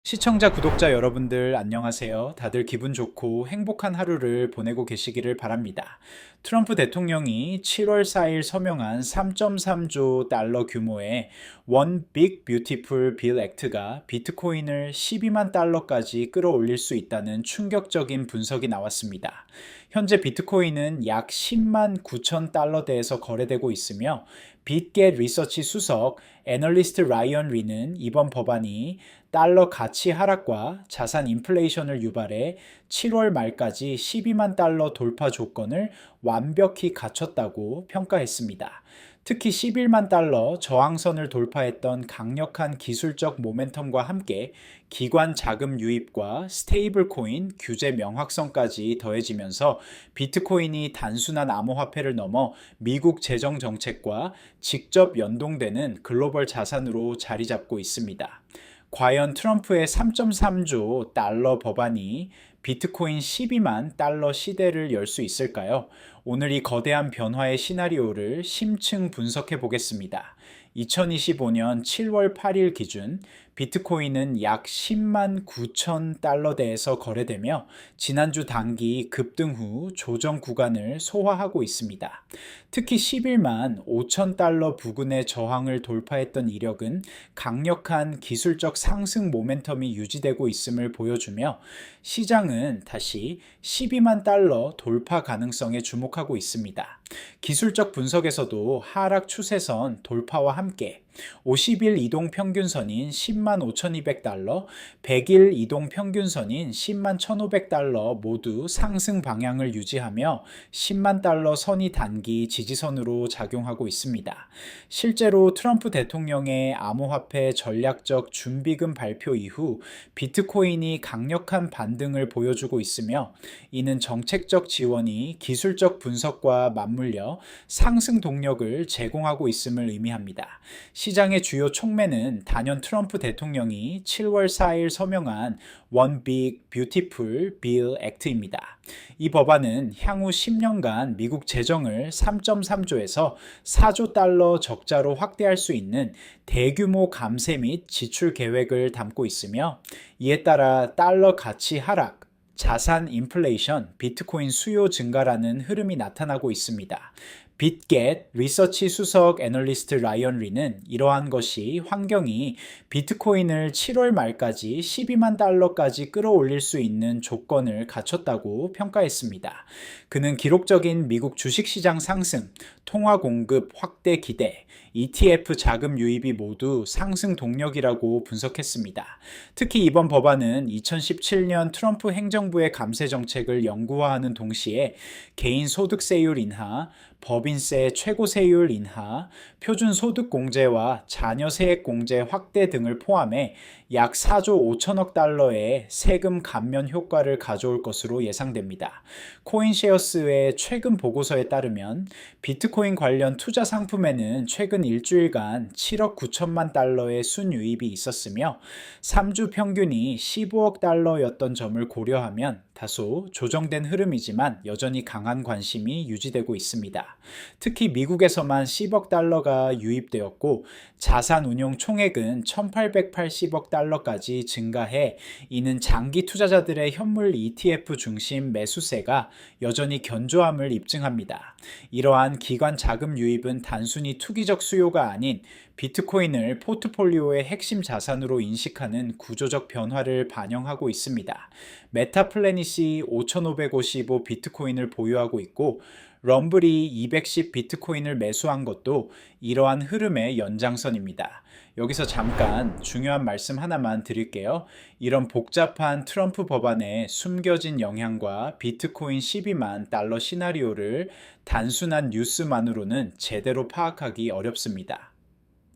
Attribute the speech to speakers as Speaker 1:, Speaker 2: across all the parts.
Speaker 1: 시청자, 구독자 여러분들 안녕하세요. 다들 기분 좋고 행복한 하루를 보내고 계시기를 바랍니다. 트럼프 대통령이 7월 4일 서명한 3.3조 달러 규모의 One Big Beautiful Bill Act가 비트코인을 12만 달러까지 끌어올릴 수 있다는 충격적인 분석이 나왔습니다. 현재 비트코인은 약 10만 9천 달러대에서 거래되고 있으며 빗겟 리서치 수석 애널리스트 라이언 리는 이번 법안이 달러 가치 하락과 자산 인플레이션을 유발해 7월 말까지 12만 달러 돌파 조건을 완벽히 갖췄다고 평가했습니다. 특히 11만 달러 저항선을 돌파했던 강력한 기술적 모멘텀과 함께 기관 자금 유입과 스테이블 코인 규제 명확성까지 더해지면서 비트코인이 단순한 암호화폐를 넘어 미국 재정 정책과 직접 연동되는 글로벌 자산으로 자리 잡고 있습니다. 과연 트럼프의 3.3조 달러 법안이 비트코인 12만 달러 시대를 열 수 있을까요? 오늘 이 거대한 변화의 시나리오를 심층 분석해 보겠습니다. 2025년 7월 8일 기준 비트코인은 약 10만 9천 달러대에서 거래되며 지난주 단기 급등 후 조정 구간을 소화하고 있습니다. 특히 11만 5천 달러 부근의 저항을 돌파했던 이력은 강력한 기술적 상승 모멘텀이 유지되고 있음을 보여주며 시장은 다시 12만 달러 돌파 가능성에 주목하고 있습니다. 기술적 분석에서도 하락 추세선 돌파와 함께 50일 이동 평균선인 10만 5,200달러, 100일 이동 평균선인 10만 1,500달러 모두 상승 방향을 유지하며 10만 달러 선이 단기 지지선으로 작용하고 있습니다. 실제로 트럼프 대통령의 암호화폐 전략적 준비금 발표 이후 비트코인이 강력한 반등을 보여주고 있으며 이는 정책적 지원이 기술적 분석과 맞물려 상승 동력을 제공하고 있음을 의미합니다. 시장의 주요 촉매는 단연 트럼프 대통령이 7월 4일 서명한 One Big Beautiful Bill Act입니다. 이 법안은 향후 10년간 미국 재정을 3.3조에서 4조 달러 적자로 확대할 수 있는 대규모 감세 및 지출 계획을 담고 있으며 이에 따라 달러 가치 하락, 자산 인플레이션, 비트코인 수요 증가라는 흐름이 나타나고 있습니다. 빗겟 리서치 수석 애널리스트 라이언 리는 이러한 것이 환경이 비트코인을 7월 말까지 12만 달러까지 끌어올릴 수 있는 조건을 갖췄다고 평가했습니다. 그는 기록적인 미국 주식시장 상승, 통화 공급 확대 기대, ETF 자금 유입이 모두 상승 동력이라고 분석했습니다. 특히 이번 법안은 2017년 트럼프 행정부의 감세 정책을 영구화하는 동시에 개인 소득세율 인하, 법인세 최고세율 인하, 표준소득공제와 자녀세액공제 확대 등을 포함해 약 4조 5천억 달러의 세금 감면 효과를 가져올 것으로 예상됩니다. 코인쉐어스의 최근 보고서에 따르면 비트코인 관련 투자 상품에는 최근 일주일간 7억 9천만 달러의 순유입이 있었으며 3주 평균이 15억 달러였던 점을 고려하면 다소 조정된 흐름이지만 여전히 강한 관심이 유지되고 있습니다. 특히 미국에서만 10억 달러가 유입되었고 자산 운용 총액은 1880억 달러까지 증가해 이는 장기 투자자들의 현물 ETF 중심 매수세가 여전히 견조함을 입증합니다. 이러한 기관 자금 유입은 단순히 투기적 수요가 아닌 비트코인을 포트폴리오의 핵심 자산으로 인식하는 구조적 변화를 반영하고 있습니다. 메타플래닛이 5,555 비트코인을 보유하고 있고 럼블이 210 비트코인을 매수한 것도 이러한 흐름의 연장선입니다. 여기서 잠깐 중요한 말씀 하나만 드릴게요. 이런 복잡한 트럼프 법안의 숨겨진 영향과 비트코인 12만 달러 시나리오를 단순한 뉴스만으로는 제대로 파악하기 어렵습니다.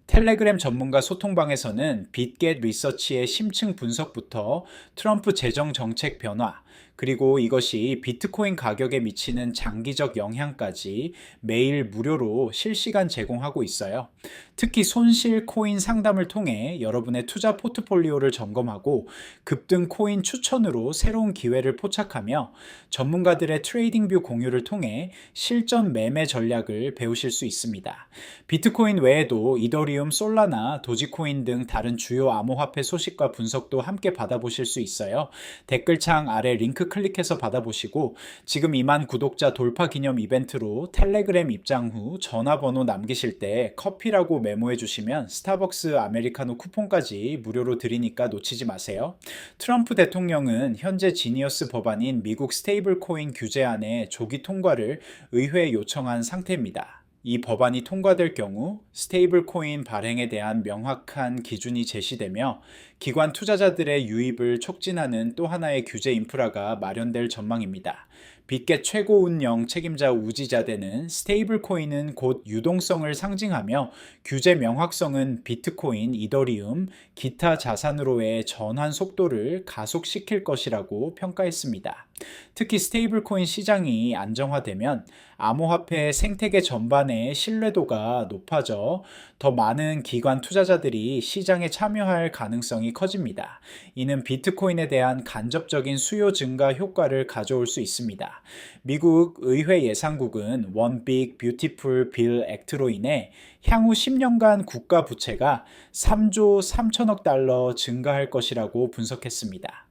Speaker 1: 텔레그램 전문가 소통방에서는 빗겟 리서치의 심층 분석부터 트럼프 재정 정책 변화, 그리고 이것이 비트코인 가격에 미치는 장기적 영향까지 매일 무료로 실시간 제공하고 있어요. 특히 손실 코인 상담을 통해 여러분의 투자 포트폴리오를 점검하고 급등 코인 추천으로 새로운 기회를 포착하며 전문가들의 트레이딩 뷰 공유를 통해 실전 매매 전략을 배우실 수 있습니다. 비트코인 외에도 이더리움, 솔라나, 도지코인 등 다른 주요 암호화폐 소식과 분석도 함께 받아보실 수 있어요. 댓글창 아래 링크 클릭해서 받아보시고 지금 2만 구독자 돌파 기념 이벤트로 텔레그램 입장 후 전화번호 남기실 때 커피라고 메모해 주시면 스타벅스 아메리카노 쿠폰까지 무료로 드리니까 놓치지 마세요. 트럼프 대통령은 현재 지니어스 법안인 미국 스테이블 코인 규제안의 조기 통과를 의회에 요청한 상태입니다. 이 법안이 통과될 경우 스테이블 코인 발행에 대한 명확한 기준이 제시되며 기관 투자자들의 유입을 촉진하는 또 하나의 규제 인프라가 마련될 전망입니다. 빅겟 최고 운영 책임자 우지자대는 스테이블 코인은 곧 유동성을 상징하며 규제 명확성은 비트코인, 이더리움, 기타 자산으로의 전환 속도를 가속시킬 것이라고 평가했습니다. 특히 스테이블 코인 시장이 안정화되면 암호화폐 생태계 전반의 신뢰도가 높아져 더 많은 기관 투자자들이 시장에 참여할 가능성이 커집니다. 이는 비트코인에 대한 간접적인 수요 증가 효과를 가져올 수 있습니다. 미국 의회 예상국은 One Big Beautiful Bill Act로 인해 향후 10년간 국가 부채가 3조 3천억 달러 증가할 것이라고 분석했습니다.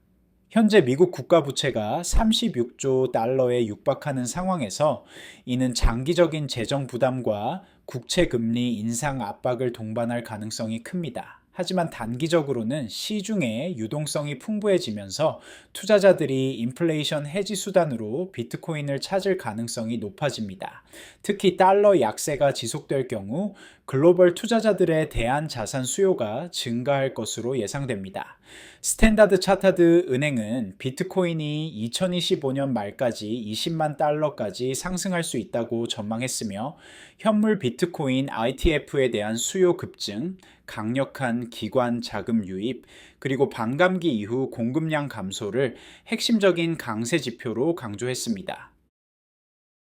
Speaker 1: 현재 미국 국가 부채가 36조 달러에 육박하는 상황에서 이는 장기적인 재정 부담과 국채 금리 인상 압박을 동반할 가능성이 큽니다. 하지만 단기적으로는 시중에 유동성이 풍부해지면서 투자자들이 인플레이션 해지 수단으로 비트코인을 찾을 가능성이 높아집니다. 특히 달러 약세가 지속될 경우 글로벌 투자자들의 대한 자산 수요가 증가할 것으로 예상됩니다. 스탠다드 차타드 은행은 비트코인이 2025년 말까지 20만 달러까지 상승할 수 있다고 전망했으며 현물 비트코인 ITF에 대한 수요 급증, 강력한 기관 자금 유입, 그리고 반감기 이후 공급량 감소를 핵심적인 강세 지표로 강조했습니다.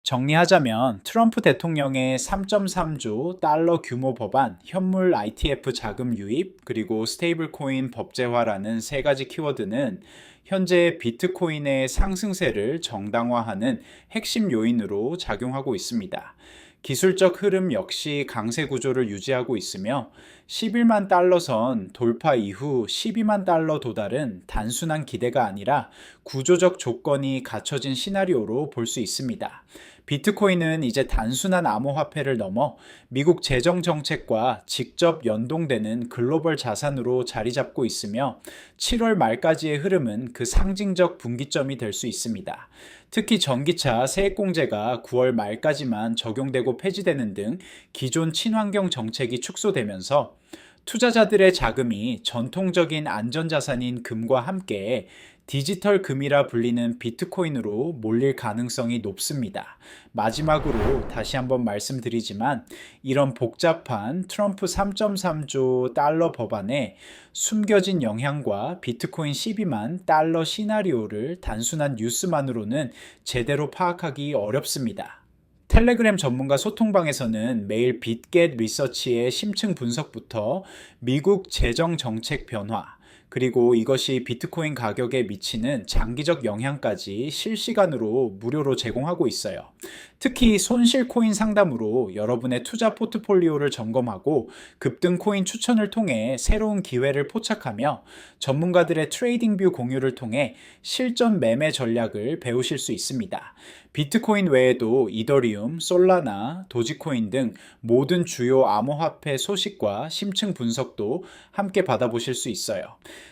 Speaker 1: 정리하자면 트럼프 대통령의 3.3조 달러 규모 법안, 현물 ITF 자금 유입, 그리고 스테이블 코인 법제화라는 세 가지 키워드는 현재 비트코인의 상승세를 정당화하는 핵심 요인으로 작용하고 있습니다. 기술적 흐름 역시 강세 구조를 유지하고 있으며 11만 달러 선 돌파 이후 12만 달러 도달은 단순한 기대가 아니라 구조적 조건이 갖춰진 시나리오로 볼 수 있습니다. 비트코인은 이제 단순한 암호화폐를 넘어 미국 재정 정책과 직접 연동되는 글로벌 자산으로 자리 잡고 있으며 7월 말까지의 흐름은 그 상징적 분기점이 될 수 있습니다. 특히 전기차 세액공제가 9월 말까지만 적용되고 폐지되는 등 기존 친환경 정책이 축소되면서 투자자들의 자금이 전통적인 안전자산인 금과 함께 디지털 금이라 불리는 비트코인으로 몰릴 가능성이 높습니다. 마지막으로 다시 한번 말씀드리지만 이런 복잡한 트럼프 3.3조 달러 법안에 숨겨진 영향과 비트코인 12만 달러 시나리오를 단순한 뉴스만으로는 제대로 파악하기 어렵습니다. 텔레그램 전문가 소통방에서는 매일 빅겟 리서치의 심층 분석부터 미국 재정 정책 변화, 그리고 이것이 비트코인 가격에 미치는 장기적 영향까지 실시간으로 무료로 제공하고 있어요. 특히 손실 코인 상담으로 여러분의 투자 포트폴리오를 점검하고 급등 코인 추천을 통해 새로운 기회를 포착하며 전문가들의 트레이딩 뷰 공유를 통해 실전 매매 전략을 배우실 수 있습니다. 비트코인 외에도 이더리움, 솔라나, 도지코인 등 모든 주요 암호화폐 소식과 심층 분석도 함께 받아보실 수 있어요.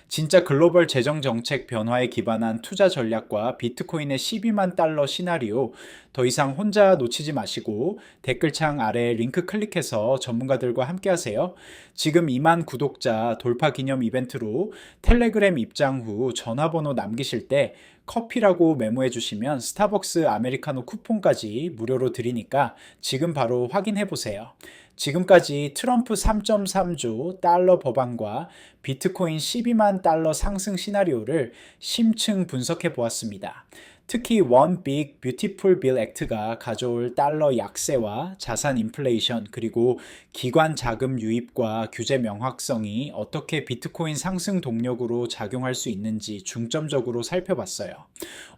Speaker 1: 진짜 글로벌 재정 정책 변화에 기반한 투자 전략과 비트코인의 12만 달러 시나리오 더 이상 혼자 놓치지 마시고 댓글창 아래 링크 클릭해서 전문가들과 함께 하세요. 지금 2만 구독자 돌파 기념 이벤트로 텔레그램 입장 후 전화번호 남기실 때 커피라고 메모해 주시면 스타벅스 아메리카노 쿠폰까지 무료로 드리니까 지금 바로 확인해 보세요. 지금까지 트럼프 3.3조 달러 법안과 비트코인 12만 달러 상승 시나리오를 심층 분석해 보았습니다. 특히 One Big Beautiful Bill Act가 가져올 달러 약세와 자산 인플레이션 그리고 기관 자금 유입과 규제 명확성이 어떻게 비트코인 상승 동력으로 작용할 수 있는지 중점적으로 살펴봤어요.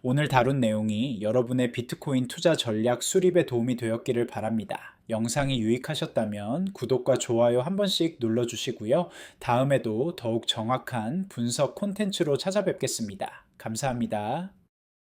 Speaker 1: 오늘 다룬 내용이 여러분의 비트코인 투자 전략 수립에 도움이 되었기를 바랍니다. 영상이 유익하셨다면 구독과 좋아요 한 번씩 눌러주시고요. 다음에도 더욱 정확한 분석 콘텐츠로 찾아뵙겠습니다. 감사합니다.